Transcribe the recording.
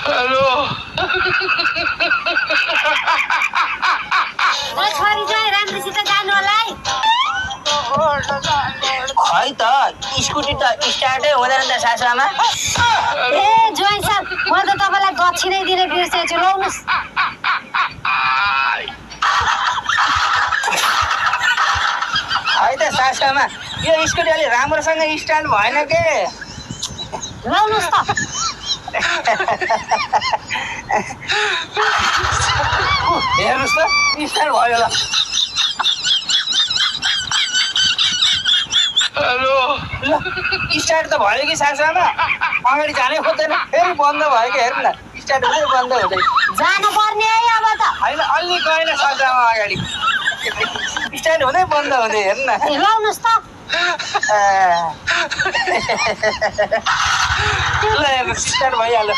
Hello छोरी चाहिँ राम्रोसित जानु होला है। खै त स्कुटी त स्टार्टै हुँदैन त सासुआमा। ए ज्वाइँ साहब म त तपाईँलाई दक्षिणै दिने बिर्सेछु लाउनुहोस्। खै त सासुआमा यो स्कुटी अलि राम्रोसँग स्टार्ट भएन के। लाउनुहोस् त। हेर्नुहोस् त स्टार्ट भयो ल। हेलो ल स्टार्ट त भयो कि सासुआमा अगाडि जानै खोज्दैन फेरि बन्द भयो कि हेर्नु न स्टार्ट हुँदै बन्द हुँदै। जानु पर्ने है अब त। होइन अलि गएन सासुआमा अगाडि स्टार्ट हुँदै बन्द हुँदै हेर्नु न। ए लाउनुहोस् त। ल हेर्नु स्टार्ट भइहाल्यो।